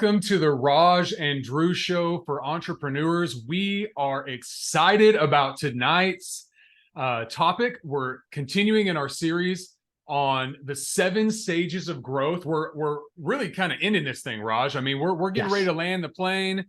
Welcome to the Raj and Drew Show for entrepreneurs. We are excited about tonight's topic. We're continuing in our series on the 7 stages of growth. We're really kind of ending this thing, Raj. I mean, we're getting ready to land the plane.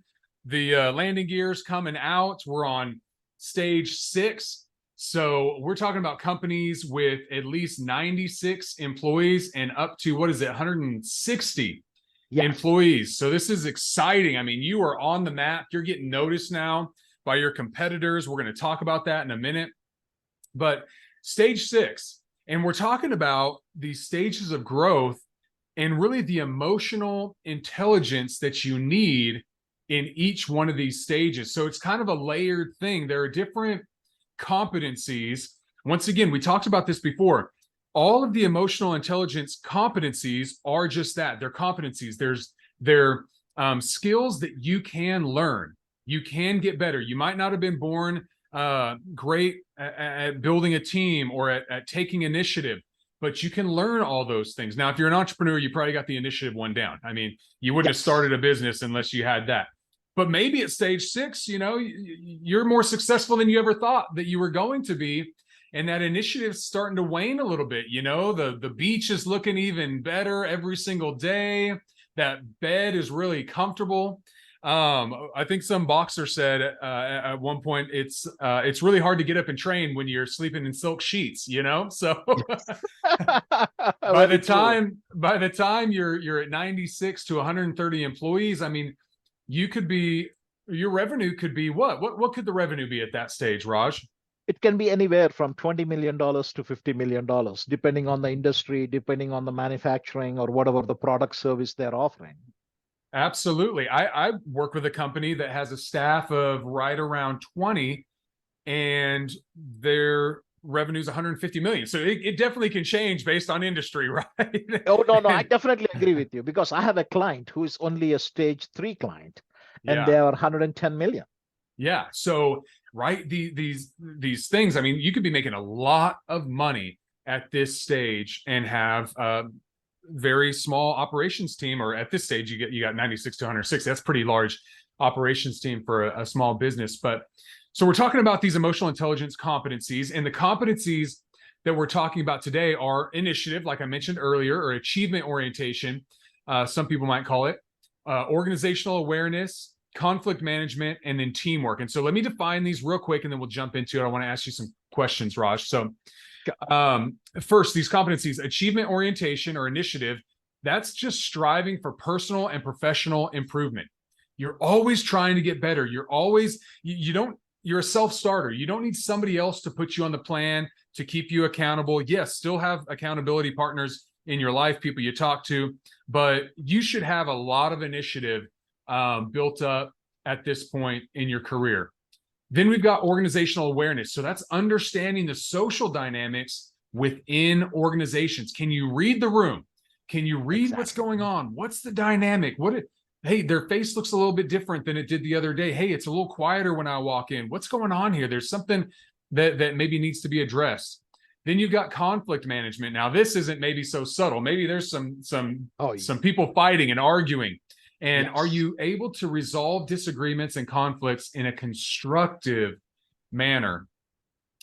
The landing gear's coming out. We're on stage 6. So we're talking about companies with at least 96 employees and up to, 160 employees. So this is exciting. I mean, you are on the map. You're getting noticed now by your competitors. We're going to talk about that in a minute. But stage 6, and we're talking about these stages of growth and really the emotional intelligence that you need in each one of these stages. So it's kind of a layered thing. There are different competencies. Once again, we talked about this before. All of the emotional intelligence competencies are just that. They're competencies. They're skills that you can learn. You can get better. You might not have been born great at building a team or at taking initiative, but you can learn all those things. Now, if you're an entrepreneur, you probably got the initiative one down. I mean, you wouldn't have started a business unless you had that. But maybe at stage 6, you're more successful than you ever thought that you were going to be. And that initiative's starting to wane a little bit. The beach is looking even better every single day. That bed is really comfortable. I think some boxer said at one point, it's really hard to get up and train when you're sleeping in silk sheets, So by the time you're at 96 to 130 employees, I mean, your revenue could be what? What could the revenue be at that stage, Raj? It can be anywhere from $20 million to $50 million, depending on the industry, depending on the manufacturing or whatever the product service they're offering. Absolutely. I work with a company that has a staff of right around 20, and their revenue is 150 million. So it definitely can change based on industry, right? Oh, no, I definitely agree with you, because I have a client who is only a stage 3 client, and they are 110 million. Yeah. So, right, these things, I mean, you could be making a lot of money at this stage and have a very small operations team, or at this stage you got 96 to 106. That's pretty large operations team for a small business. But so we're talking about these emotional intelligence competencies, and the competencies that we're talking about today are initiative, like I mentioned earlier, or achievement orientation. Some people might call it organizational awareness, conflict management, and then teamwork. And so let me define these real quick, and then we'll jump into it. I want to ask you some questions, Raj. So first, these competencies: achievement orientation or initiative. That's just striving for personal and professional improvement. You're always trying to get better. You're a self-starter. You don't need somebody else to put you on the plan, to keep you accountable. Yes, still have accountability partners in your life, people you talk to, but you should have a lot of initiative built up at this point in your career. Then we've got organizational awareness. So that's understanding the social dynamics within organizations. Can you read the room? Can you read what's going on? What's the dynamic? Hey, their face looks a little bit different than it did the other day. Hey, it's a little quieter when I walk in. What's going on here? There's something that maybe needs to be addressed. Then you've got conflict management. Now, this isn't maybe so subtle. Maybe there's some people fighting and arguing. And are you able to resolve disagreements and conflicts in a constructive manner?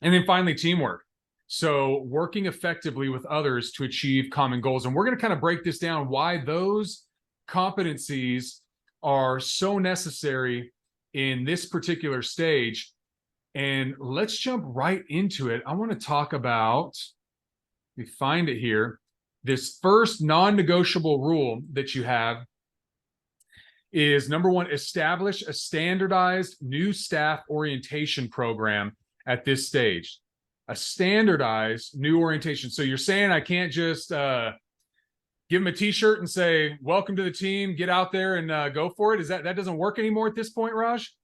And then finally, teamwork. So working effectively with others to achieve common goals. And we're going to kind of break this down, why those competencies are so necessary in this particular stage. And let's jump right into it. I want to talk about, let me find it here, this first non-negotiable rule that you have is, number 1, establish a standardized new staff orientation program at this stage. A standardized new orientation. So you're saying I can't just give them a t-shirt and say, welcome to the team, get out there and go for it? That doesn't work anymore at this point, Raj?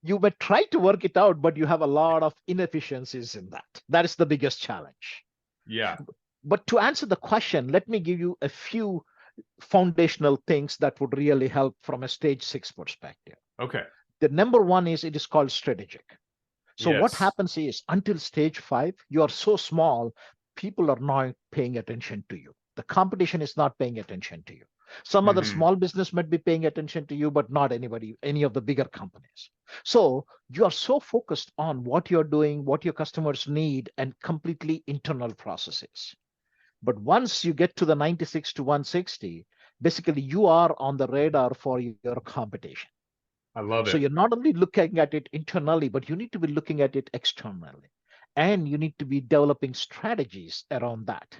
You may try to work it out, but you have a lot of inefficiencies in that. That is the biggest challenge. Yeah. But to answer the question, let me give you a few foundational things that would really help from a stage 6 perspective. Okay. The number 1 is, it is called strategic. So what happens is, until stage 5, you are so small, people are not paying attention to you. The competition is not paying attention to you. Some other Hmm. small business might be paying attention to you, but not any of the bigger companies. So you are so focused on what you're doing, what your customers need, and completely internal processes. But once you get to the 96 to 160, basically you are on the radar for your competition. I love So it. you're not only looking at it internally, but you need to be looking at it externally. And you need to be developing strategies around that.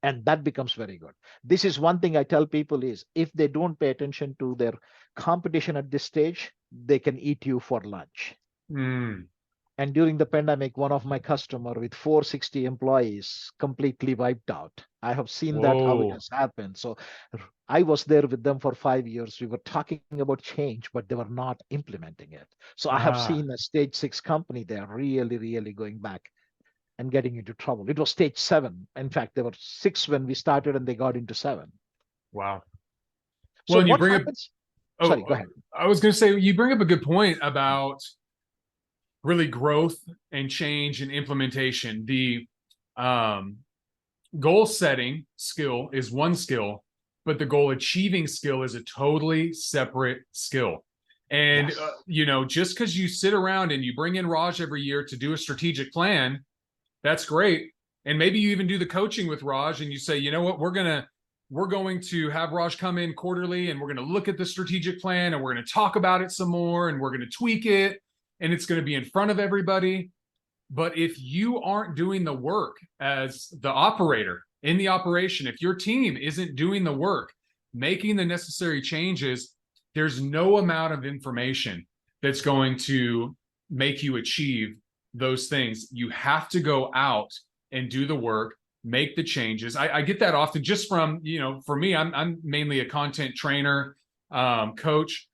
And that becomes very good. This is one thing I tell people is if they don't pay attention to their competition at this stage, they can eat you for lunch. Mm. And during the pandemic, one of my customer with 460 employees completely wiped out. I have seen that how it Whoa. has happened. So I was there with them for 5 years. We were talking about change, but they were not implementing it. So I have Ah, seen a stage 6 company there really, really going back and getting into trouble. It was stage 7. In fact, there were 6 when we started and they got into 7. wow. Well, So and you what bring up, happens? Sorry, oh, go ahead. I was going to say, you bring up a good point about really growth and change and implementation. The um, goal setting skill is one skill, but the goal achieving skill is a totally separate skill. And, Yes. just because you sit around and you bring in Raj every year to do a strategic plan, that's great. And maybe you even do the coaching with Raj and you say, you know what, we're going to have Raj come in quarterly and we're going to look at the strategic plan and we're going to talk about it some more and we're going to tweak it and it's going to be in front of everybody. But if you aren't doing the work as the operator in the operation, if your team isn't doing the work, making the necessary changes, there's no amount of information that's going to make you achieve those things. You have to go out and do the work, make the changes. I get that often just from, for me, I'm mainly a content trainer, coach.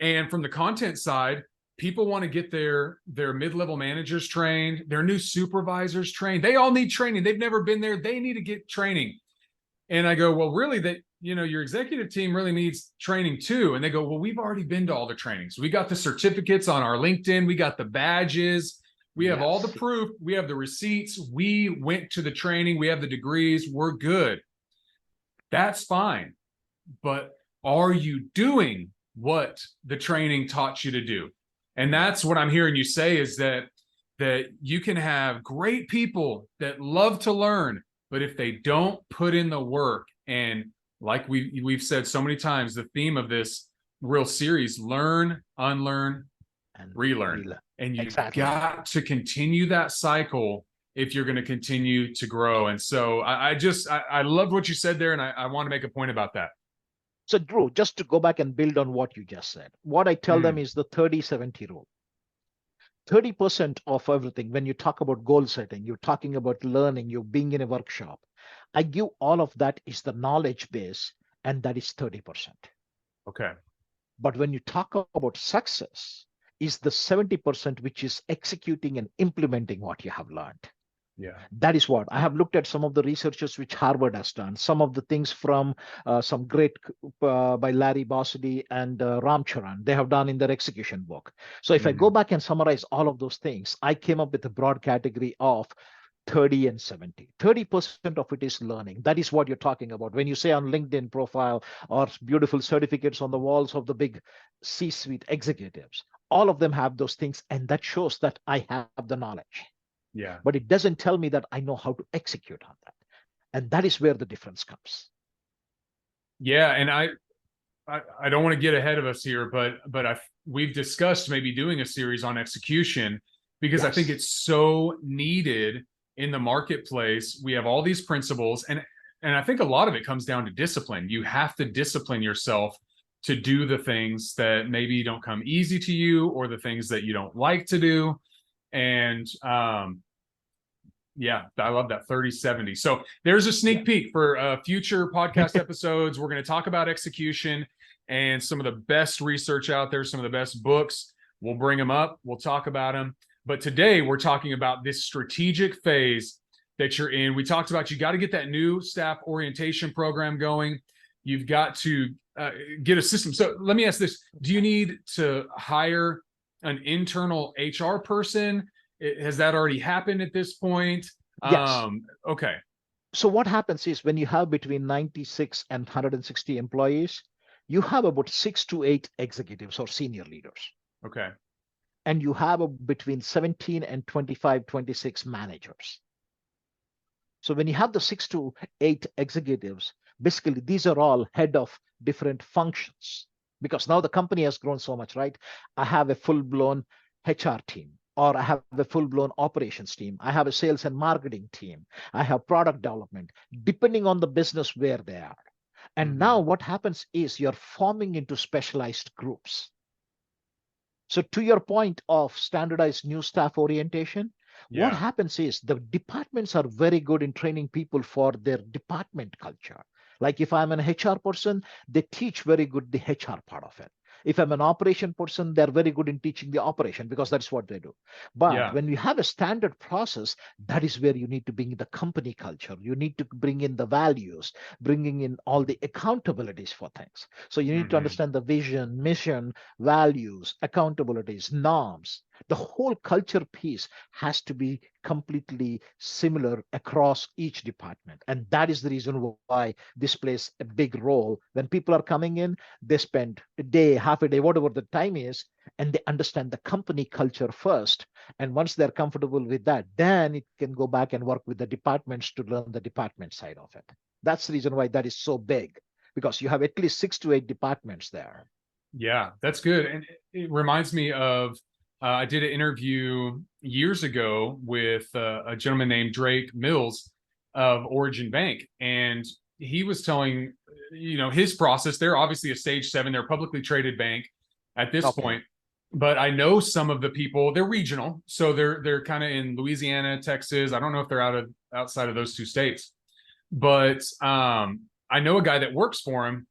And from the content side, people want to get their mid-level managers trained, their new supervisors trained. They all need training. They've never been there. They need to get training. And I go, well, really, that your executive team really needs training too. And they go, well, we've already been to all the trainings. We got the certificates on our LinkedIn. We got the badges. We have all the Yes. proof. We have the receipts. We went to the training. We have the degrees. We're good. That's fine. But are you doing what the training taught you to do? And that's Yes. what I'm hearing you say is that you can have great people that love to learn, but if they don't put in the work, and like we've said so many times, the theme of this real series, learn, unlearn, And relearn. relearn. And you've Exactly. got to continue that cycle if you're going to continue to grow. And so I loved what you said there, and I want to make a point about that. So, Drew, just to go back and build on what you just said, what I tell them Mm, is the 30-70 rule. 30% of everything, when you talk about goal setting, you're talking about learning, you're being in a workshop. I give all of that is the knowledge base, and that is 30%. okay. But when you talk about success, is the 70%, which is executing and implementing what you have learned. Yeah. That is what I have looked at some of the researches which Harvard has done, some of the things from some great by Larry Bossidy and Ram Charan, they have done in their execution book. So if I go Mm-hmm. back and summarize all of those things, I came up with a broad category of 30 and 70. 30% of it is learning. That is what you're talking about. When you say on LinkedIn profile or beautiful certificates on the walls of the big C-suite executives, all of them have those things. And that shows that I have the knowledge, Yeah. but it doesn't tell me that I know how to execute on that. And that is where the difference comes. Yeah. And I don't want to get ahead of us here, but we've discussed maybe doing a series on execution because I think Yes. it's so needed in the marketplace. We have all these principles, and I think a lot of it comes down to discipline. You have to discipline yourself to do the things that maybe don't come easy to you or the things that you don't like to do. And yeah, I love that 30-70. So there's a Yeah. sneak peek for future podcast episodes. We're going to talk about execution and some of the best research out there, some of the best books. We'll bring them up. We'll talk about them. But today we're talking about this strategic phase that you're in. We talked about you got to get that new staff orientation program going. You've got to get a system. So let me ask this. Do you need to hire an internal HR person? Has that already happened at this point? Yes. Okay. So what happens is when you have between 96 and 160 employees, you have about 6 to 8 executives or senior leaders. Okay. And you have between 17 and 25, 26 managers. So when you have the 6 to 8 executives, basically these are all head of different functions because now the company has grown so much, right? I have a full-blown HR team, or I have a full-blown operations team. I have a sales and marketing team. I have product development, depending on the business where they are. And now what happens is you're forming into specialized groups. So to your point of standardized new staff orientation, what Yeah. happens is the departments are very good in training people for their department culture. Like if I'm an HR person, they teach very good the HR part of it. If I'm an operation person, they're very good in teaching the operation because that's what they do. But Yeah. when you have a standard process, that is where you need to bring in the company culture. You need to bring in the values, bringing in all the accountabilities for things. So you need to understand the vision, mission, values, accountabilities, norms. The whole culture piece has to be completely similar across each department. And that is the reason why this plays a big role. When people are coming in, they spend a day, half a day, whatever the time is, and they understand the company culture first. And once they're comfortable with that, then it can go back and work with the departments to learn the department side of it. That's the reason why that is so big, because you have at least 6 to 8 departments there. Yeah, that's good. And it reminds me of I did an interview years ago with a gentleman named Drake Mills of Origin Bank. And he was telling, his process. They're obviously a stage 7, they're a publicly traded bank at this Okay. point. But I know some of the people, they're regional. So they're kind of in Louisiana, Texas. I don't know if they're outside of those 2 states. But I know a guy that works for him,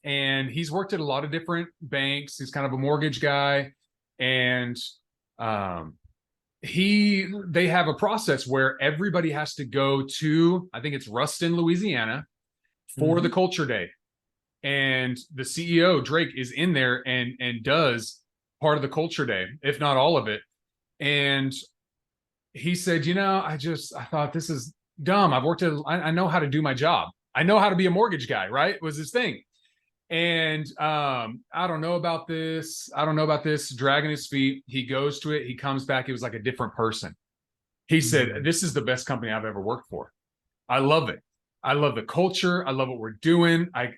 and he's worked at a lot of different banks. He's kind of a mortgage guy, and um, they have a process where everybody has to go to, I think it's Ruston, Louisiana, for the culture day, and the CEO Drake is in there and does part of the culture day, if not all of it. And he said, I thought this is dumb. I know how to do my job. I know how to be a mortgage guy, right? Was his thing. And I don't know about this. I don't know about this. Dragging his feet. He goes to it. He comes back. It was like a different person. He said, "This is the best company I've ever worked for. I love it. I love the culture. I love what we're doing. I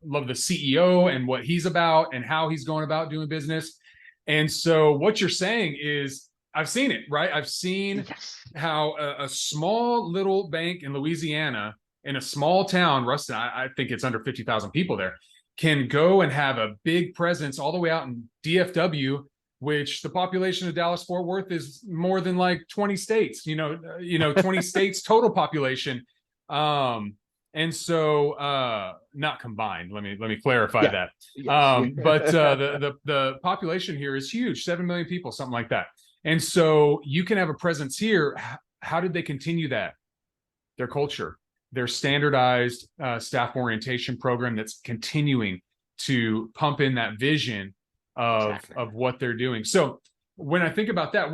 love the CEO and what he's about and how he's going about doing business." And so what you're saying is, I've seen it, right? I've seen how a small little bank in Louisiana, in a small town, Ruston, I think it's under 50,000 people there, can go and have a big presence all the way out in DFW, which the population of Dallas-Fort Worth is more than like 20 states, 20 states total population. And so not combined. Let me clarify that. Yes. But the population here is huge, 7 million people, something like that. And so you can have a presence here. How did they continue that? Their culture, their standardized staff orientation program that's continuing to pump in that vision of what they're doing. So when I think about that,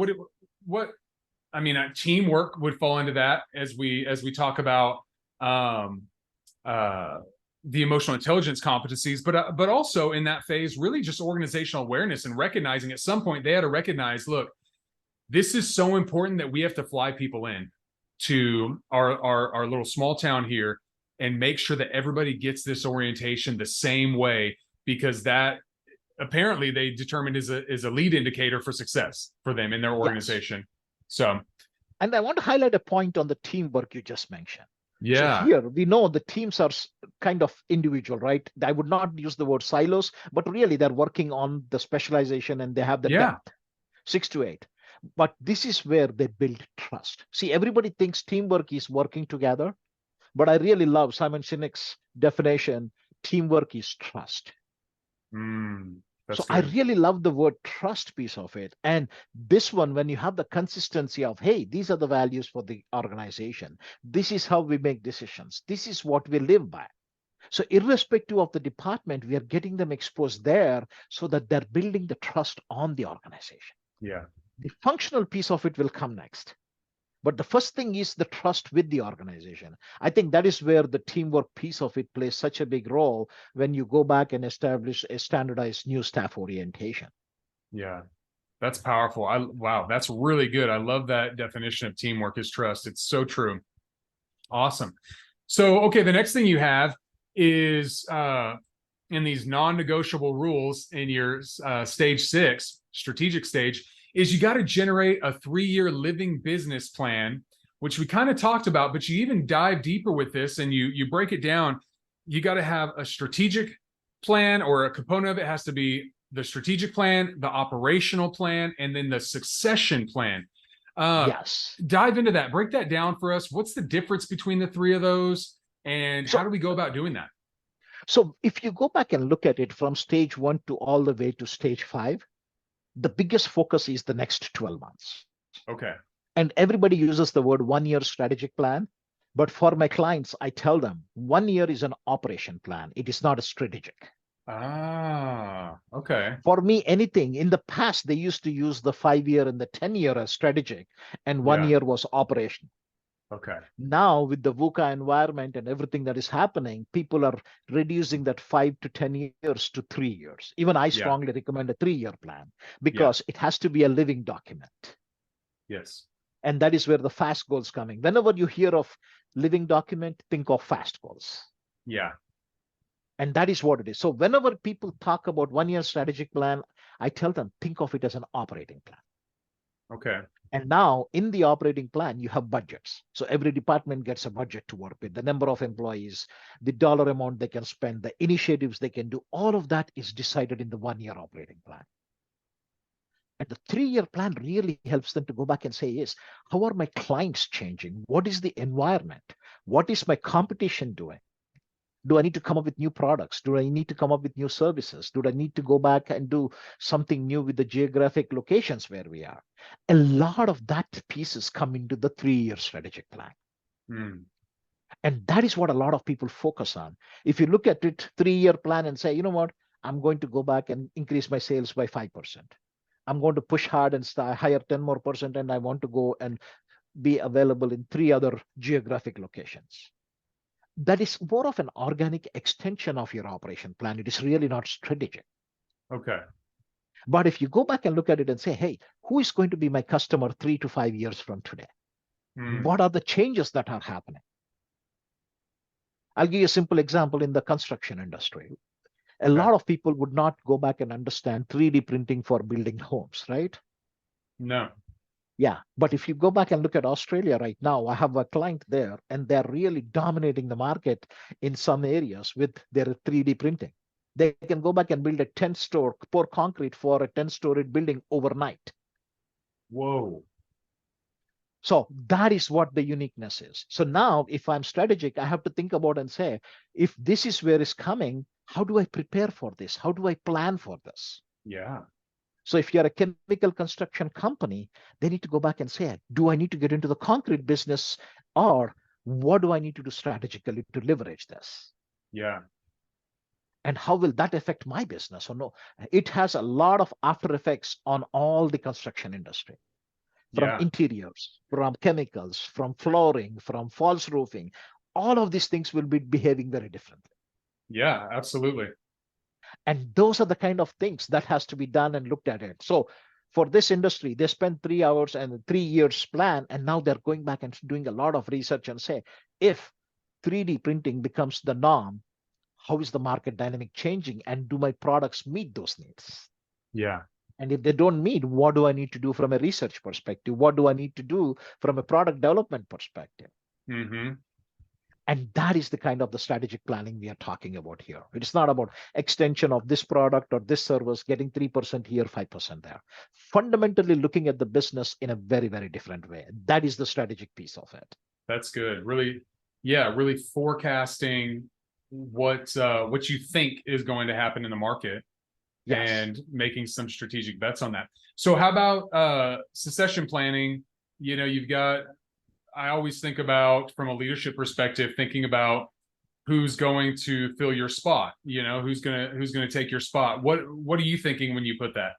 teamwork would fall into that as we talk about the emotional intelligence competencies, but also in that phase, really just organizational awareness and recognizing at some point they had to recognize, look, this is so important that we have to fly people in to our little small town here and make sure that everybody gets this orientation the same way, because that apparently they determined is a lead indicator for success for them in their organization. So, and I want to highlight a point on the teamwork you just mentioned. Yeah. So here we know the teams are kind of individual, right? I would not use the word silos, but really they're working on the specialization and they have the depth, 6 to 8. But this is where they build trust. See, everybody thinks teamwork is working together, but I really love Simon Sinek's definition. Teamwork is trust. So good. I really love the word trust piece of it. And this one, when you have the consistency of, hey, these are the values for the organization. This is how we make decisions. This is what we live by. So irrespective of the department, we are getting them exposed there so that they're building the trust on the organization. Yeah. The functional piece of it will come next. But the first thing is the trust with the organization. I think that is where the teamwork piece of it plays such a big role when you go back and establish a standardized new staff orientation. Yeah. That's powerful. Wow, that's really good. I love that definition of teamwork is trust. It's so true. Awesome. So, okay, the next thing you have is in these non-negotiable rules in your stage 6, strategic stage, is you got to generate a 3-year living business plan, which we kind of talked about, but you even dive deeper with this and you break it down. You got to have a strategic plan, or a component of it has to be the strategic plan, the operational plan, and then the succession plan. Yes. Dive into that. Break that down for us. What's the difference between the 3 of those, and how do we go about doing that? So if you go back and look at it from stage 1 to all the way to stage 5, the biggest focus is the next 12 months. Okay. And everybody uses the word 1-year strategic plan. But for my clients, I tell them 1 year is an operation plan. It is not a strategic. Ah, okay. For me, anything in the past, they used to use the 5-year and the 10-year as strategic, and 1 year was operational. Okay. Now, with the VUCA environment and everything that is happening, people are reducing that 5 to 10 years to 3 years. Even I strongly recommend a 3-year plan, because it has to be a living document. Yes. And that is where the fast goals coming. Whenever you hear of living document, think of fast goals. Yeah. And that is what it is. So whenever people talk about 1-year strategic plan, I tell them, think of it as an operating plan. Okay. And now in the operating plan, you have budgets. So every department gets a budget to work with, the number of employees, the dollar amount they can spend, the initiatives they can do. All of that is decided in the 1-year operating plan. And the 3-year plan really helps them to go back and say, yes, how are my clients changing? What is the environment? What is my competition doing? Do I need to come up with new products? Do I need to come up with new services? Do I need to go back and do something new with the geographic locations where we are? A lot of that pieces come into the 3-year strategic plan. And that is what a lot of people focus on. If you look at it, 3-year plan, and say, you know what, I'm going to go back and increase my sales by 5%. I'm going to push hard and hire 10 more percent, and I want to go and be available in 3 other geographic locations. That is more of an organic extension of your operation plan. It is really not strategic. Okay. But if you go back and look at it and say, hey, who is going to be my customer 3 to 5 years from today? What are the changes that are happening? I'll give you a simple example in the construction industry. A lot of people would not go back and understand 3D printing for building homes, right? No. Yeah, but if you go back and look at Australia right now, I have a client there, and they're really dominating the market in some areas with their 3D printing. They can go back and build a 10-story, pour concrete for a 10-story building overnight. Whoa. So that is what the uniqueness is. So now if I'm strategic, I have to think about and say, if this is where it's coming, how do I prepare for this? How do I plan for this? Yeah. So if you're a chemical construction company, they need to go back and say, do I need to get into the concrete business, or what do I need to do strategically to leverage this? Yeah. And how will that affect my business? Or no, it has a lot of after effects on all the construction industry, from interiors, from chemicals, from flooring, from false roofing. All of these things will be behaving very differently. Yeah, absolutely. And those are the kind of things that has to be done and looked at it. So for this industry, they spend 3 hours and 3 years plan, and now they're going back and doing a lot of research and say, if 3D printing becomes the norm, how is the market dynamic changing, and do my products meet those needs? Yeah. And if they don't meet, what do I need to do from a research perspective? What do I need to do from a product development perspective? And that is the kind of the strategic planning we are talking about here. It is not about extension of this product or this service, getting 3% here, 5% there. Fundamentally looking at the business in a very, very different way. That is the strategic piece of it. That's good. Really, really forecasting what you think is going to happen in the market, and making some strategic bets on that. So how about succession planning? You know, I always think about, from a leadership perspective, thinking about who's going to fill your spot, you know, who's gonna take your spot. What are you thinking when you put that?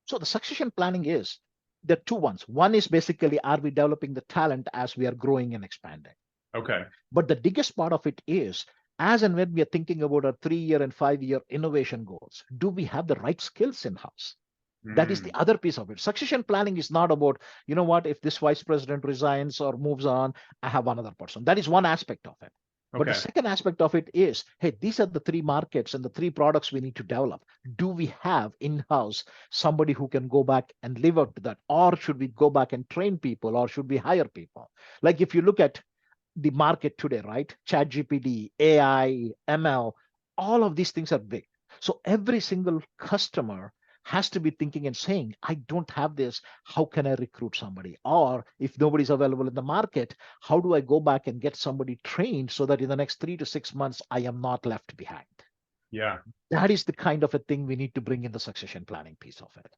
So the succession planning is, there are two ones. One is basically, are we developing the talent as we are growing and expanding? Okay. But the biggest part of it is, as and when we are thinking about our 3-year and 5-year innovation goals, do we have the right skills in house? That is the Mm, other piece of it. Succession planning is not about, you know what, if this vice president resigns or moves on, I have another person. That is one aspect of it. But the okay. second aspect of it is, hey, these are the three markets and the three products we need to develop. Do we have in-house somebody who can go back and live up to that? Or should we go back and train people, or should we hire people? Like if you look at the market today, right? ChatGPT, AI, ML, all of these things are big. So every single customer has to be thinking and saying, I don't have this. How can I recruit somebody? Or if nobody's available in the market, how do I go back and get somebody trained so that in the next 3 to 6 months, I am not left behind? Yeah. That is the kind of a thing we need to bring in the succession planning piece of it.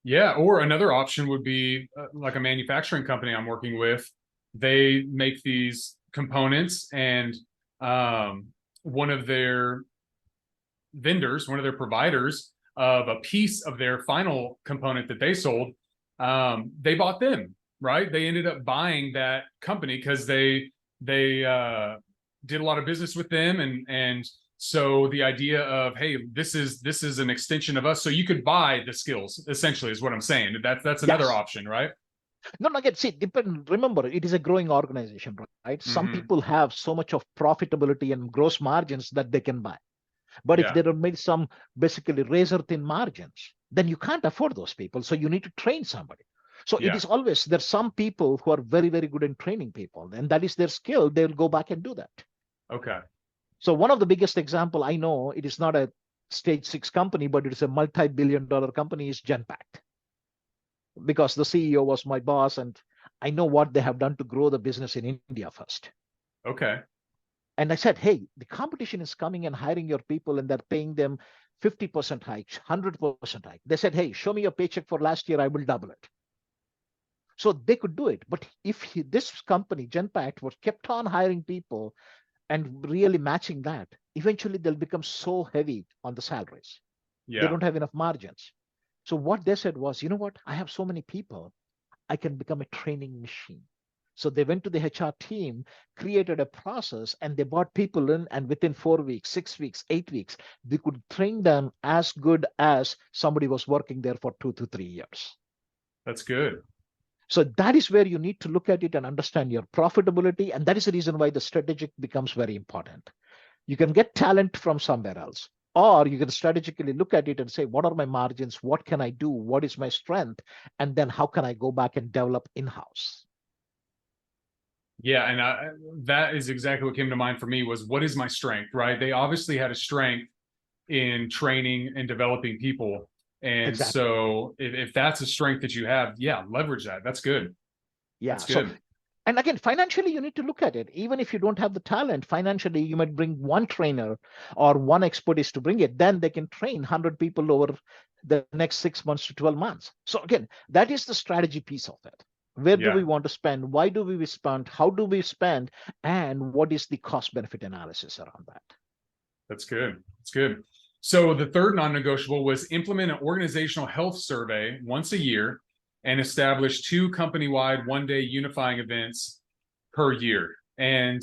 Yeah. Or another option would be like a manufacturing company I'm working with. They make these components, and one of their vendors, one of their providers of a piece of their final component that they sold, they bought them, right? They ended up buying that company because they did a lot of business with them, and so the idea of, hey, this is an extension of us, so you could buy the skills, essentially, is what I'm saying. That's another Yes. option, right? No, no, again, see, remember, it is a growing organization, right? Some Mm-hmm. people have so much of profitability and gross margins that they can buy. But if Yeah. they don't make some basically razor thin margins, then you can't afford those people. So you need to train somebody. So it Yeah. is always, there's some people who are very, very good in training people, and that is their skill. They'll go back and do that. Okay. So one of the biggest example I know, it is not a stage 6 company, but it is a multi-billion-dollar company, is Genpact, because the CEO was my boss, and I know what they have done to grow the business in India first. Okay. And I said, hey, the competition is coming and hiring your people, and they're paying them 50% hikes, 100% hike. They said, hey, show me your paycheck for last year, I will double it. So they could do it. But if this company, Genpact, was kept on hiring people and really matching that, eventually they'll become so heavy on the salaries. They Yeah. don't have enough margins. So what they said was, you know what? I have so many people, I can become a training machine. So they went to the HR team, created a process, and they brought people in. And within 4 weeks, 6 weeks, 8 weeks, they could train them as good as somebody was working there for 2 to 3 years. That's good. So that is where you need to look at it and understand your profitability. And that is the reason why the strategic becomes very important. You can get talent from somewhere else, or you can strategically look at it and say, what are my margins? What can I do? What is my strength? And then how can I go back and develop in-house? Yeah, and that is exactly what came to mind for me, was what is my strength, right? They obviously had a strength in training and developing people. And Exactly. so if that's a strength that you have, yeah, leverage that. That's good. That's Yeah. So, good. and again, financially, you need to look at it. Even if you don't have the talent, financially, you might bring one trainer or one expert is to bring it. Then they can train 100 people over the next 6 months to 12 months. So again, that is the strategy piece of it. Where do Yeah, we want to spend? Why do we spend? How do we spend? And what is the cost benefit analysis around that? that's good. That's good. So the third non-negotiable was implement an organizational health survey once a year and establish 2 company-wide one-day unifying events per year. And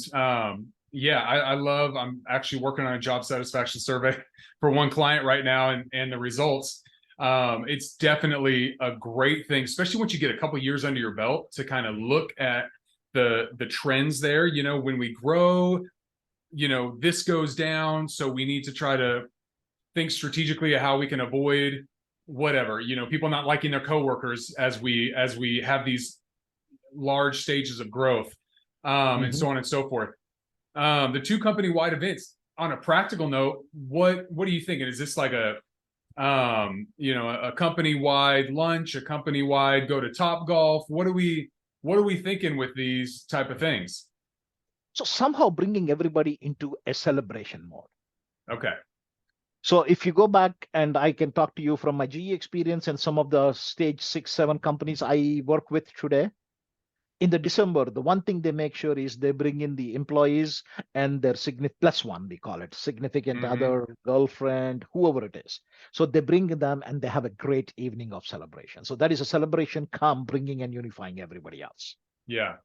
yeah, I'm actually working on a job satisfaction survey for one client right now, and the results, it's definitely a great thing, especially once you get a couple years under your belt, to kind of look at the trends there. When we grow, this goes down, so we need to try to think strategically of how we can avoid whatever, people not liking their coworkers as we have these large stages of growth, and Mhm. so on and so forth. The 2 company-wide events, on a practical note, what are you thinking? Is this like a company-wide lunch, a company-wide go to Top Golf? What are we thinking with these type of things? So somehow bringing everybody into a celebration mode. Okay. So if you go back, and I can talk to you from my GE experience and some of the stage 6, 7 companies I work with today, In the December, the one thing they make sure is they bring in the employees and their plus one, we call it, significant other, girlfriend, whoever it is. So they bring them and they have a great evening of celebration. So that is a celebration, come bringing and unifying everybody else. Yeah.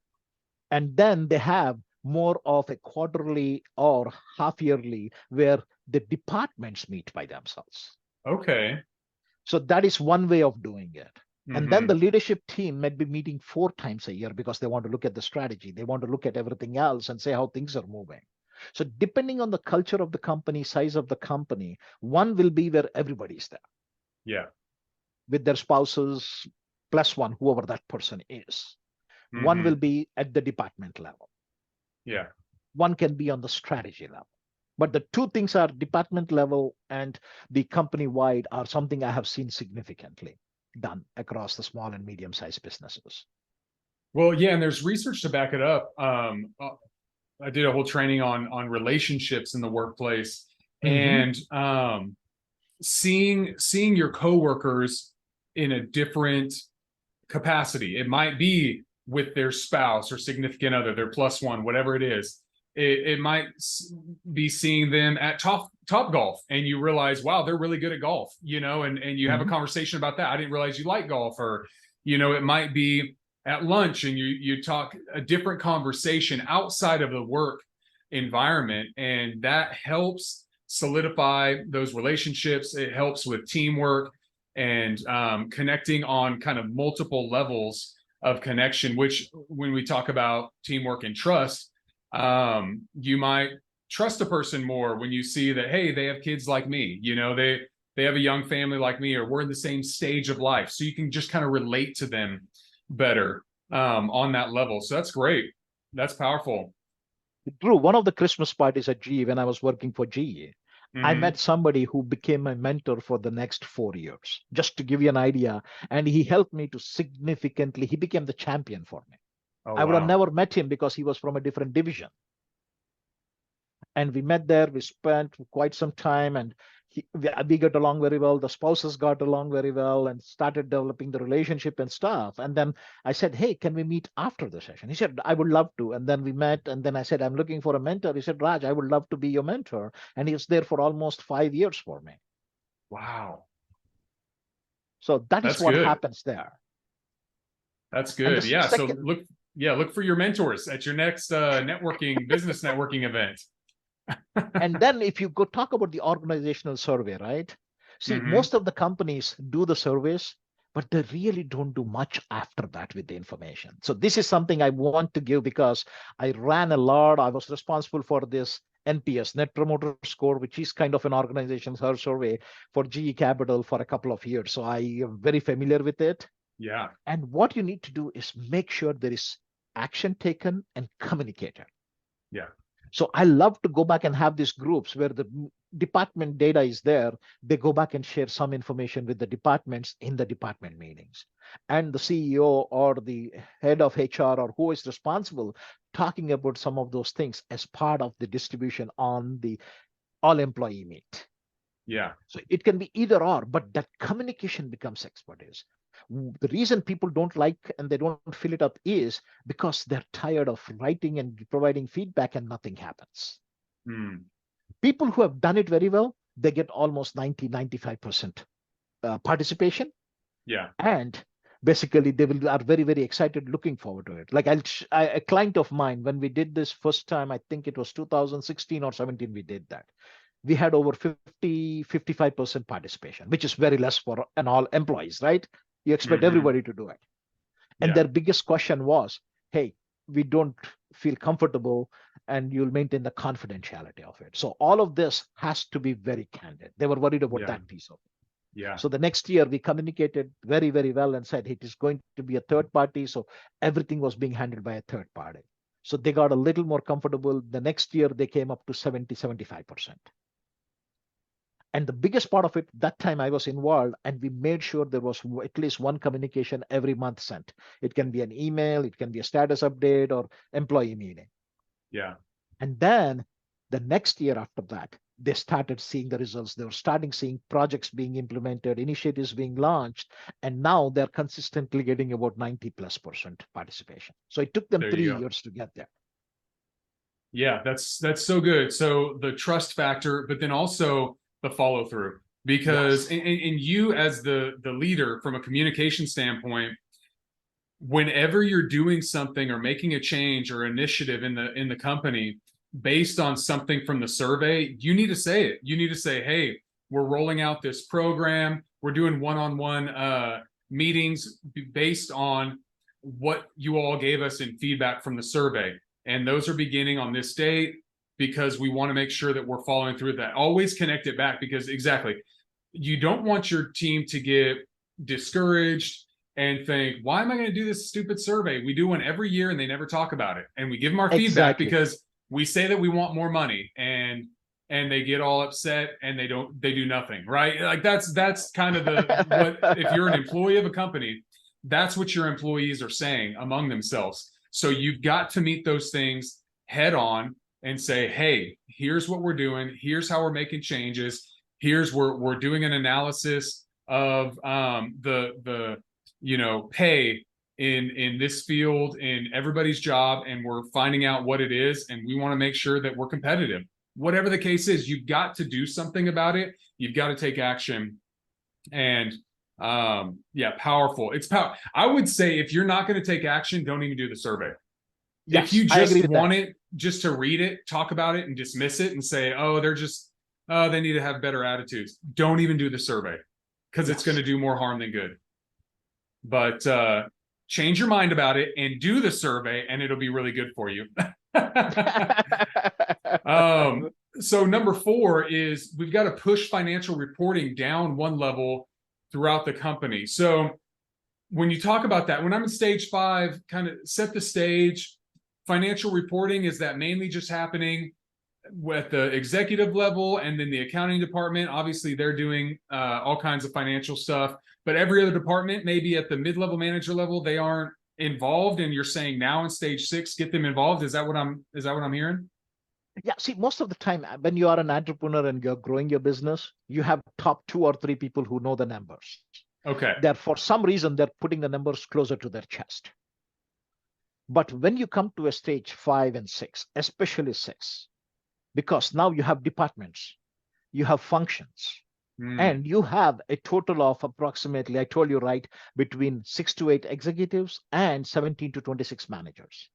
And then they have more of a quarterly or half yearly where the departments meet by themselves. Okay. So that is one way of doing it. And then the Mm-hmm. leadership team might be meeting 4 times a year because they want to look at the strategy. They want to look at everything else and say how things are moving. So depending on the culture of the company, size of the company, one will be where everybody's there Yeah. with their spouses plus one, whoever that person is. One Mm-hmm. will be at the department level. Yeah. One can be on the strategy level. But the two things are department level and the company wide are something I have seen significantly done across the small and medium sized businesses. Well, yeah, and there's research to back it up. I did a whole training on relationships in the workplace, and seeing your coworkers in a different capacity. It might be with their spouse or significant other, their plus one, whatever it is. It might be seeing them at top golf, and you realize, wow, they're really good at golf, and you have a conversation about that. I didn't realize you like golf. Or it might be at lunch and you talk a different conversation outside of the work environment, and that helps solidify those relationships. It helps with teamwork and connecting on kind of multiple levels of connection, which when we talk about teamwork and trust, you might trust a person more when you see that, hey, they have kids like me, they have a young family like me, or we're in the same stage of life. So you can just kind of relate to them better on that level. So that's great. That's powerful. Drew, one of the Christmas parties at GE, when I was working for GE, I met somebody who became my mentor for the next 4 years, just to give you an idea. And he helped me to significantly, he became the champion for me. Oh, I would have wow. never met him because he was from a different division. And we met there, we spent quite some time, and we got along very well. The spouses got along very well and started developing the relationship and stuff. And then I said, hey, can we meet after the session? He said, I would love to. And then we met. And then I said, I'm looking for a mentor. He said, Raj, I would love to be your mentor. And he was there for almost 5 years for me. Wow. So that is That's what good. happens there. That's good. Yeah. So look for your mentors at your next business networking event. And then if you go talk about the organizational survey, right? See, most of the companies do the surveys, but they really don't do much after that with the information. So this is something I want to give because I ran a lot. I was responsible for this NPS, Net Promoter Score, which is kind of an organizational survey for GE Capital for a couple of years. So I am very familiar with it. Yeah. And what you need to do is make sure there is action taken and communicated. Yeah. So I love to go back and have these groups where the department data is there. They go back and share some information with the departments in the department meetings. And the CEO or the head of HR or who is responsible talking about some of those things as part of the distribution on the all employee meet. Yeah. So it can be either or, but that communication becomes expertise. The reason people don't like and they don't fill it up is because they're tired of writing and providing feedback and nothing happens. People who have done it very well, they get almost 90-95% participation. Yeah. And basically they are very, very excited, looking forward to it. Like a client of mine, when we did this first time, I think it was 2016 or 17, we did that. We had over 50-55% participation, which is very less for an all employees, right? You expect everybody to do it. And their biggest question was, hey, we don't feel comfortable and you'll maintain the confidentiality of it. So all of this has to be very candid. They were worried about that piece of it. Yeah. So the next year we communicated very, very well and said it is going to be a third party. So everything was being handled by a third party. So they got a little more comfortable. The next year they came up to 70-75%. And the biggest part of it, that time I was involved, and we made sure there was at least one communication every month sent. It can be an email, it can be a status update or employee meeting. Yeah. And then the next year after that, they started seeing the results. They were starting seeing projects being implemented, initiatives being launched, and now they're consistently getting about 90+% participation. So it took them There you 3 go. years to get there. Yeah, that's so good. So the trust factor, but then also the follow through, because Yes. and you as the leader from a communication standpoint, whenever you're doing something or making a change or initiative in the company based on something from the survey, you need to say it. You need to say, hey, we're rolling out this program, we're doing one-on-one meetings based on what you all gave us in feedback from the survey, and those are beginning on this date because we want to make sure that we're following through with that. Always connect it back, because exactly, you don't want your team to get discouraged and think, why am I going to do this stupid survey? We do one every year and they never talk about it. And we give them our feedback Exactly. because we say that we want more money, and they get all upset and they do nothing, right? Like that's kind of what, if you're an employee of a company, that's what your employees are saying among themselves. So you've got to meet those things head on and say, hey, here's what we're doing. Here's how we're making changes. Here's where we're doing an analysis of the pay in this field in everybody's job, and we're finding out what it is, and we want to make sure that we're competitive. Whatever the case is, you've got to do something about it. You've got to take action. And yeah, powerful. It's power. I would say if you're not going to take action, don't even do the survey. If Yes, you I agree just with that. want it, just to read it, talk about it, and dismiss it and say, oh, they're just, oh, they need to have better attitudes, don't even do the survey, because it's going to Yes. do more harm than good. But change your mind about it and do the survey, and it'll be really good for you. So number 4 is we've got to push financial reporting down one level throughout the company. So when you talk about that, when I'm in stage 5, kind of set the stage. Financial reporting, is that mainly just happening at the executive level, and then the accounting department, obviously they're doing all kinds of financial stuff, but every other department, maybe at the mid-level manager level, they aren't involved, and you're saying now in stage 6, get them involved. Is that what I'm hearing? Yeah, see, most of the time when you are an entrepreneur and you're growing your business, you have top 2 or 3 people who know the numbers. Okay. They're, for some reason, they're putting the numbers closer to their chest. But when you come to a stage 5 and 6, especially 6, because now you have departments, you have functions, and you have a total of approximately, I told you, right, between 6 to 8 executives and 17 to 26 managers.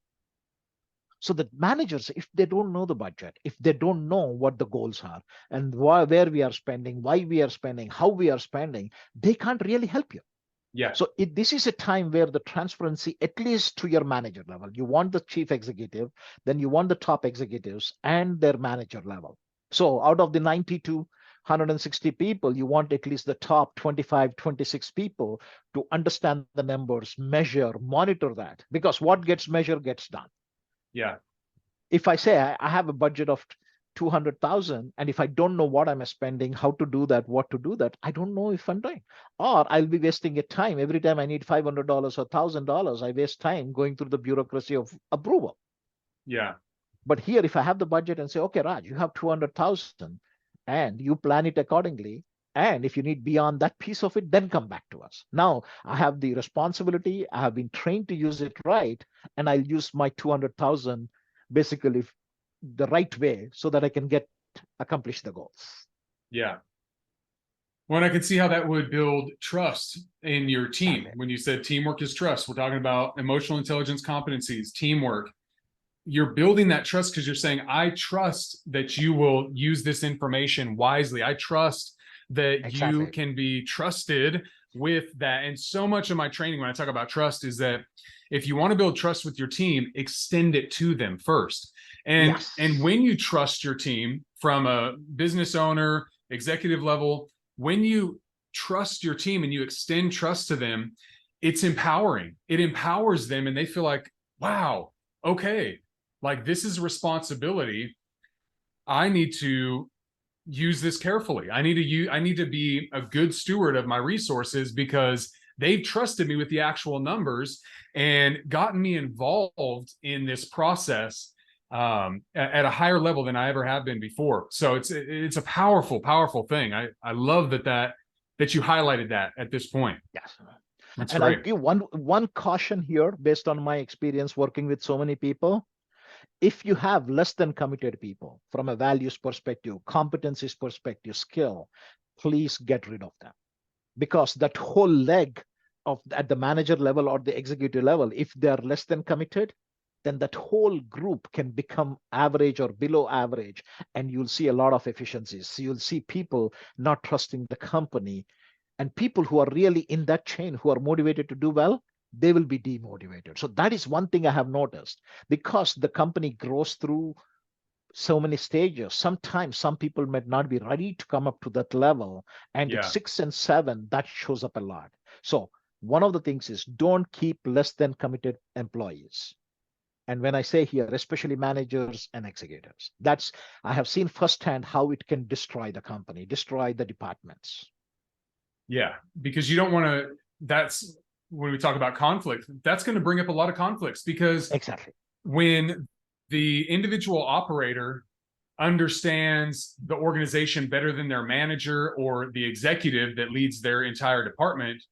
So the managers, if they don't know the budget, if they don't know what the goals are and where we are spending, why we are spending, how we are spending, they can't really help you. Yeah. So this is a time where the transparency, at least to your manager level, you want the chief executive, then you want the top executives and their manager level. So out of the 90 to 160 people, you want at least the top 25, 26 people to understand the numbers, measure, monitor that, because what gets measured gets done. Yeah. If I say I have a budget of 200,000, and if I don't know what I'm spending, how to do that, what to do that, I don't know if I'm doing, or I'll be wasting a time every time I need $500 or $1,000. I waste time going through the bureaucracy of approval. Yeah. But here, if I have the budget and say, okay, Raj, you have 200,000 and you plan it accordingly. And if you need beyond that piece of it, then come back to us. Now I have the responsibility. I have been trained to use it right. And I'll use my 200,000 basically the right way so that I can accomplish the goals. Yeah. Well, I can see how that would build trust in your team. Exactly. When you said teamwork is trust, we're talking about emotional intelligence competencies, teamwork. You're building that trust because you're saying, I trust that you will use this information wisely. I trust that you Exactly. can be trusted with that. And so much of my training, when I talk about trust, is that if you want to build trust with your team, extend it to them first. And Yes. when you trust your team from a business owner, executive level, when you trust your team and you extend trust to them, it's empowering. It empowers them, and they feel like, wow, okay, like this is a responsibility. I need to use this carefully. I need to be a good steward of my resources because they've trusted me with the actual numbers and gotten me involved in this process. at a higher level than I ever have been before. So it's a powerful, powerful thing. I love that you highlighted that at this point. Yes. That's And I great. give one caution here based on my experience working with so many people. If you have less than committed people from a values perspective, competencies perspective, skill, please get rid of them. Because that whole leg of at the manager level or the executive level, if they are less than committed, then that whole group can become average or below average, and you'll see a lot of efficiencies. So you'll see people not trusting the company, and people who are really in that chain who are motivated to do well, they will be demotivated. So that is one thing I have noticed, because the company grows through so many stages. Sometimes some people might not be ready to come up to that level, and at Yeah. 6 and 7 that shows up a lot. So one of the things is, don't keep less than committed employees. And when I say here, especially managers and executives, that's, I have seen firsthand how it can destroy the company, destroy the departments. Yeah. Because you don't want to, that's when we talk about conflict, that's going to bring up a lot of conflicts, because Exactly. when the individual operator understands the organization better than their manager or the executive that leads their entire department,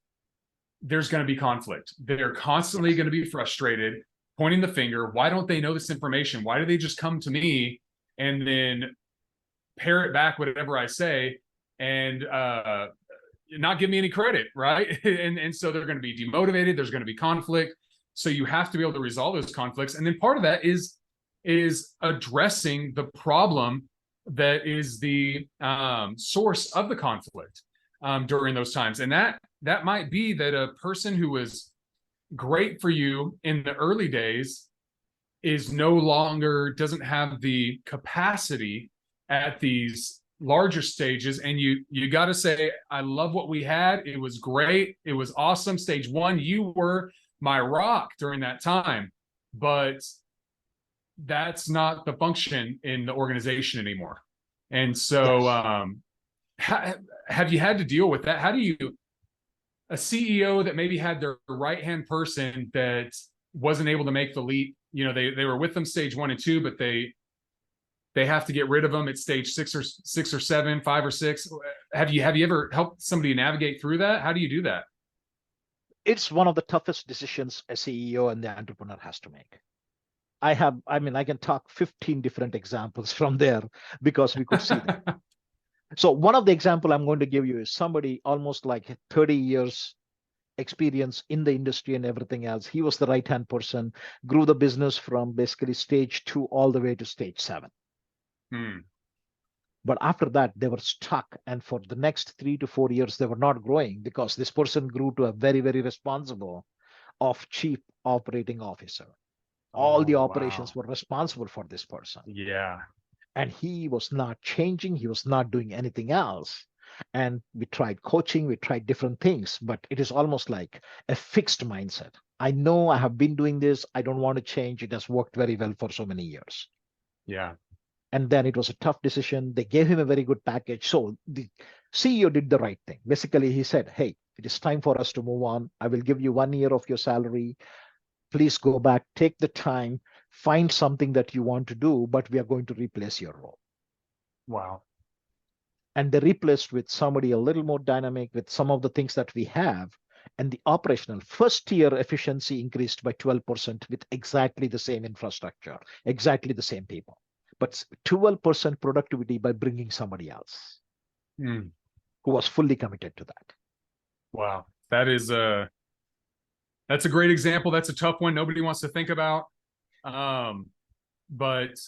there's going to be conflict. They're constantly going to be frustrated, pointing the finger. Why don't they know this information? Why do they just come to me and then parrot back whatever I say and not give me any credit, right? and so they're going to be demotivated. There's going to be conflict. So you have to be able to resolve those conflicts. And then part of that is addressing the problem that is the source of the conflict during those times. And that might be that a person who was great for you in the early days is no longer, doesn't have the capacity at these larger stages. And you got to say, I love what we had. It was great. It was awesome. Stage 1, you were my rock during that time, but that's not the function in the organization anymore. And so have you had to deal with that? How do you, a CEO that maybe had their right-hand person that wasn't able to make the leap, you know, they were with them stage 1 and 2, but they have to get rid of them at stage 6 or 7, 5 or 6. Have you ever helped somebody navigate through that? How do you do that? It's one of the toughest decisions a CEO and the entrepreneur has to make. I can talk 15 different examples from there, because we could see that. So one of the example I'm going to give you is somebody almost like 30 years experience in the industry and everything else. He was the right-hand person, grew the business from basically stage 2 all the way to stage 7. But after that, they were stuck. And for the next 3 to 4 years, they were not growing, because this person grew to a very, very responsible of chief operating officer. All the operations were responsible for this person. Yeah. And he was not changing. He was not doing anything else. And we tried coaching, we tried different things, but it is almost like a fixed mindset. I know I have been doing this. I don't want to change. It has worked very well for so many years. Yeah. And then it was a tough decision. They gave him a very good package. So the CEO did the right thing. Basically, he said, hey, it is time for us to move on. I will give you 1 year of your salary. Please go back, take the time, find something that you want to do, but we are going to replace your role. Wow. And they replaced with somebody a little more dynamic with some of the things that we have. And the operational first year efficiency increased by 12% with exactly the same infrastructure, exactly the same people, but 12% productivity by bringing somebody else who was fully committed to that. Wow. That's a great example. That's a tough one. Nobody wants to think about. But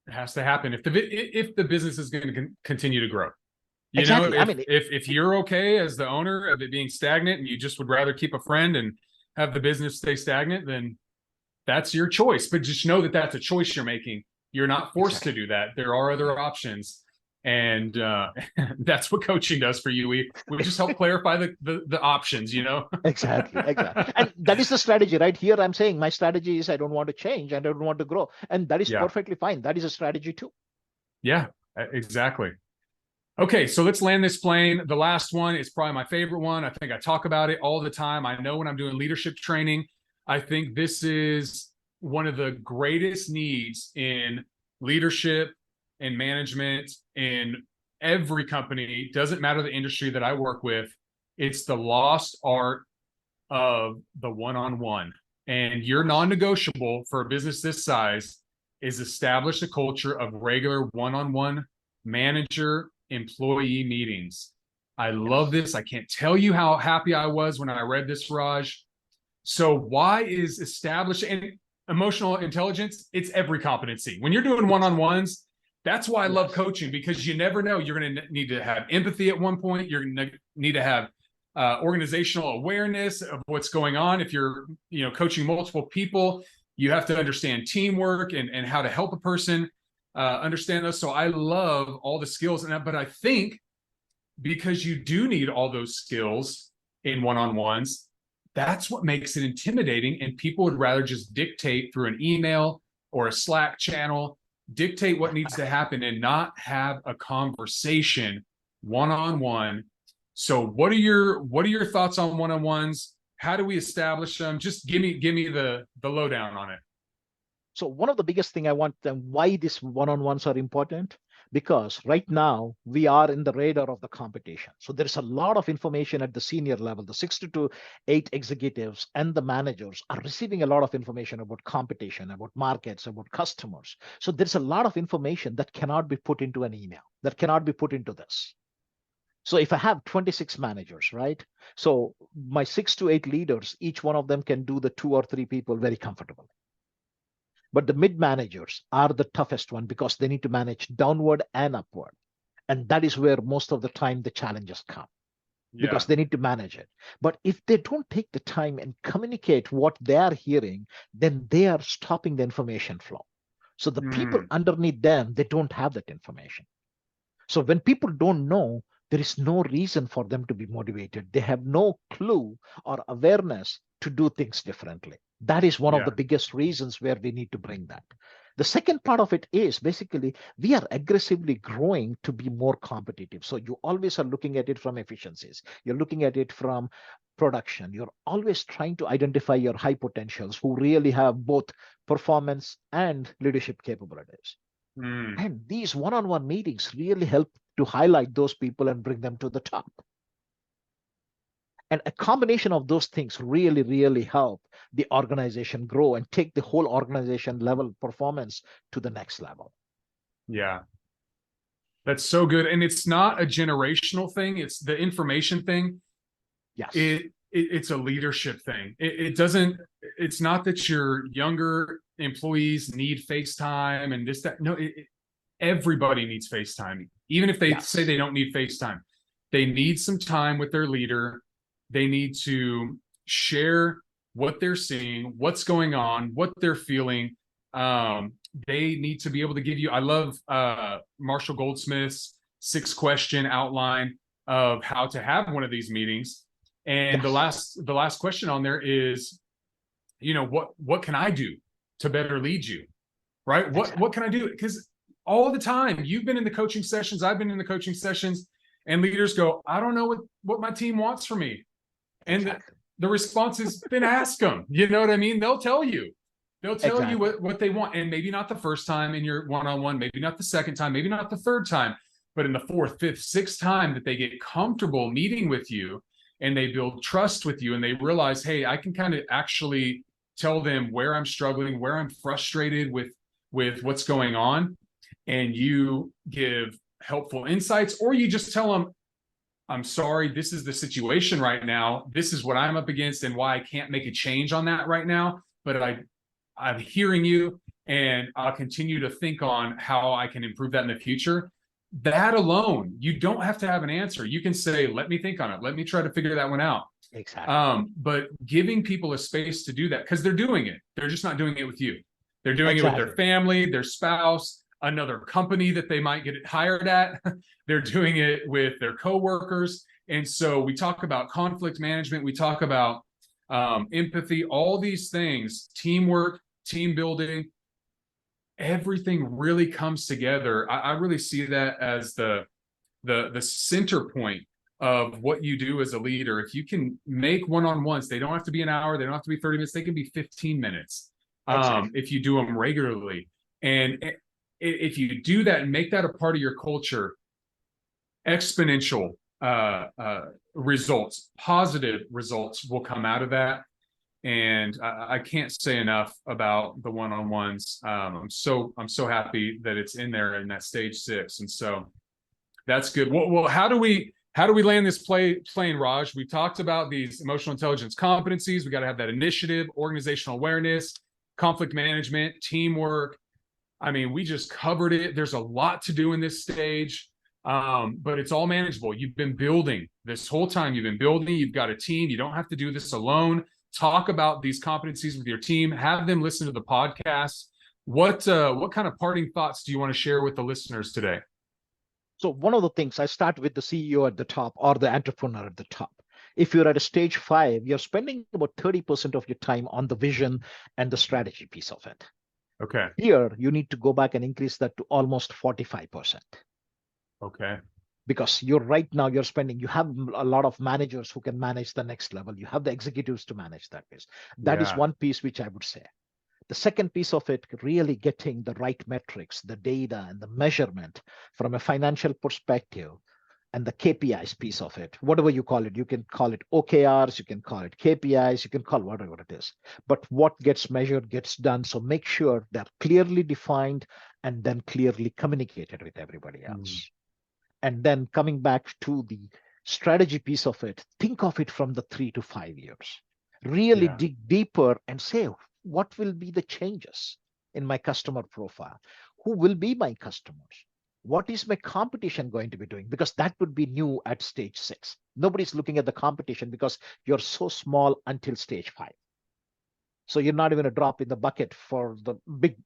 it has to happen if the business is going to continue to grow. You Exactly. know, if you're okay as the owner of it being stagnant and you just would rather keep a friend and have the business stay stagnant, then that's your choice. But just know that that's a choice you're making. You're not forced to do that. There are other options. And that's what coaching does for you. We just help clarify the options, you know? Exactly. And that is the strategy, right? Here I'm saying my strategy is I don't want to change and I don't want to grow. And that is perfectly fine. That is a strategy too. Yeah, exactly. Okay, so let's land this plane. The last one is probably my favorite one. I think I talk about it all the time. I know when I'm doing leadership training, I think this is one of the greatest needs in leadership and management in every company, doesn't matter the industry that I work with, it's the lost art of the one-on-one. And your non-negotiable for a business this size is establish a culture of regular one-on-one manager employee meetings. I love this. I can't tell you how happy I was when I read this, Raj. So why is establishing emotional intelligence? It's every competency. When you're doing one-on-ones, that's why I love coaching, because you never know. You're going to need to have empathy at one point. You're going to need to have organizational awareness of what's going on. If you're, coaching multiple people, you have to understand teamwork and how to help a person understand those. So I love all the skills, but I think because you do need all those skills in one-on-ones, that's what makes it intimidating. And people would rather just dictate through an email or a Slack channel, dictate what needs to happen and not have a conversation one-on-one. So what are your thoughts on one-on-ones? How do we establish them? Just give me the lowdown on it. So one of the biggest thing I want them, why these one-on-ones are important, because right now we are in the radar of the competition. So there's a lot of information at the senior level. The 6 to 8 executives and the managers are receiving a lot of information about competition, about markets, about customers. So there's a lot of information that cannot be put into an email, that cannot be put into this. So if I have 26 managers, right? So my 6 to 8 leaders, each one of them can do the 2 or 3 people very comfortably. But the mid managers are the toughest one because they need to manage downward and upward. And that is where most of the time the challenges come, because they need to manage it. But if they don't take the time and communicate what they are hearing, then they are stopping the information flow. So the people underneath them, they don't have that information. So when people don't know, there is no reason for them to be motivated. They have no clue or awareness to do things differently. That is one of the biggest reasons where we need to bring that. The second part of it is basically we are aggressively growing to be more competitive. So you always are looking at it from efficiencies. You're looking at it from production. You're always trying to identify your high potentials who really have both performance and leadership capabilities. And these one-on-one meetings really help to highlight those people and bring them to the top. And a combination of those things really, really help the organization grow and take the whole organization level performance to the next level. Yeah. That's so good. And it's not a generational thing. It's the information thing. Yes. It's a leadership thing. It's not that your younger employees need FaceTime and this, that. No, everybody needs FaceTime. Even if they say they don't need FaceTime, they need some time with their leader. They need to share what they're seeing, what's going on, what they're feeling. They need to be able to give you, I love Marshall Goldsmith's 6-question outline of how to have one of these meetings. And the last question on there is, what can I do to better lead you? Right? What can I do? Because all the time you've been in the coaching sessions, I've been in the coaching sessions, and leaders go, I don't know what my team wants from me. And the response is, then ask them. You know what I mean? They'll tell you. They'll tell you what they want. And maybe not the first time in your one-on-one, maybe not the second time, maybe not the third time, but in the 4th, 5th, 6th time that they get comfortable meeting with you and they build trust with you and they realize, hey, I can kind of actually tell them where I'm struggling, where I'm frustrated with what's going on. And you give helpful insights, or you just tell them, I'm sorry, this is the situation right now. This is what I'm up against and why I can't make a change on that right now. But I'm hearing you and I'll continue to think on how I can improve that in the future. That alone, you don't have to have an answer. You can say, let me think on it. Let me try to figure that one out. Exactly. But giving people a space to do that, because they're doing it. They're just not doing it with you. They're doing it with their family, their spouse, another company that they might get hired at. They're doing it with their coworkers. And so we talk about conflict management. We talk about empathy, all these things, teamwork, team building, everything really comes together. I really see that as the center point of what you do as a leader. If you can make one-on-ones, they don't have to be an hour, they don't have to be 30 minutes, they can be 15 minutes. Exactly. if you do them regularly. And if you do that and make that a part of your culture, exponential results, positive results will come out of that. And I can't say enough about the one-on-ones. I'm so happy that it's in there in that stage 6, and so that's good. Well, how do we land this plane, Raj? We talked about these emotional intelligence competencies. We got to have that initiative, organizational awareness, conflict management, teamwork. I mean, we just covered it. There's a lot to do in this stage, but it's all manageable. You've been building this whole time. You've got a team. You don't have to do this alone. Talk about these competencies with your team. Have them listen to the podcast. What kind of parting thoughts do you want to share with the listeners today? So one of the things, I start with the CEO at the top or the entrepreneur at the top. If you're at a stage 5, you're spending about 30% of your time on the vision and the strategy piece of it. Okay. Here, you need to go back and increase that to almost 45%. Okay. Because you have a lot of managers who can manage the next level. You have the executives to manage that piece. That is one piece which I would say. The second piece of it, really getting the right metrics, the data and the measurement from a financial perspective, and the KPIs piece of it, whatever you call it. You can call it OKRs, you can call it KPIs, you can call whatever it is. But what gets measured gets done. So make sure they're clearly defined and then clearly communicated with everybody else. And then coming back to the strategy piece of it, think of it from the 3 to 5 years. Really dig deeper and say, what will be the changes in my customer profile? Who will be my customers? What is my competition going to be doing? Because that would be new at stage 6. Nobody's looking at the competition because you're so small until stage 5. So you're not even a drop in the bucket for the big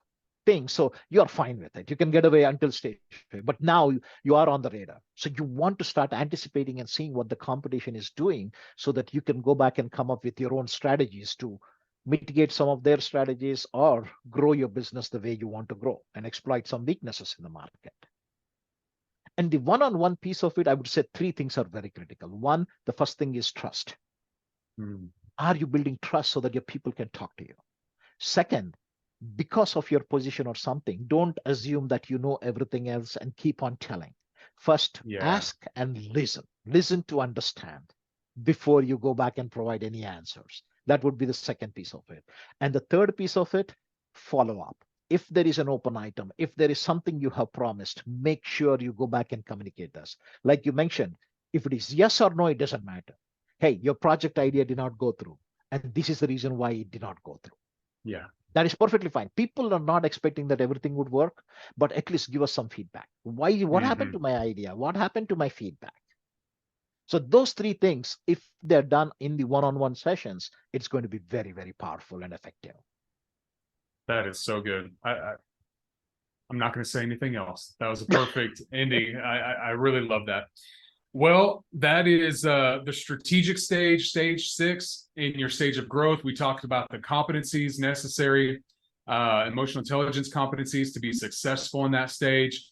thing. So you're fine with it. You can get away until stage 5. But now you are on the radar. So you want to start anticipating and seeing what the competition is doing so that you can go back and come up with your own strategies to mitigate some of their strategies or grow your business the way you want to grow and exploit some weaknesses in the market. And the one-on-one piece of it, I would say 3 things are very critical. One, the first thing is trust. Are you building trust so that your people can talk to you? Second, because of your position or something, don't assume that you know everything else and keep on telling. First, ask and listen. Listen to understand before you go back and provide any answers. That would be the second piece of it. And the third piece of it, follow up. If there is an open item, if there is something you have promised, make sure you go back and communicate this. Like you mentioned, if it is yes or no, it doesn't matter. Hey, your project idea did not go through, and this is the reason why it did not go through. Yeah. That is perfectly fine. People are not expecting that everything would work, but at least give us some feedback. What happened to my idea? What happened to my feedback? So those 3 things, if they're done in the one-on-one sessions, it's going to be very, very powerful and effective. That is so good. I'm not going to say anything else. That was a perfect ending. I really love that. Well, that is the strategic stage 6 in your stage of growth. We talked about the competencies necessary, emotional intelligence competencies to be successful in that stage.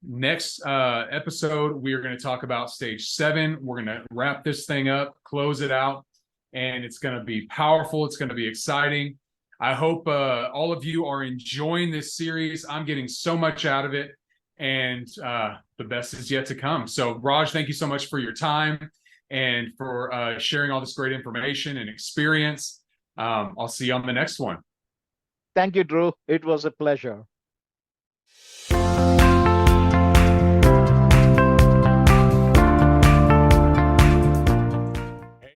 Next episode, we are going to talk about stage 7. We're going to wrap this thing up, close it out, and it's going to be powerful. It's going to be exciting. I hope all of you are enjoying this series. I'm getting so much out of it, and the best is yet to come. So, Raj, thank you so much for your time and for sharing all this great information and experience. I'll see you on the next one. Thank you, Drew. It was a pleasure.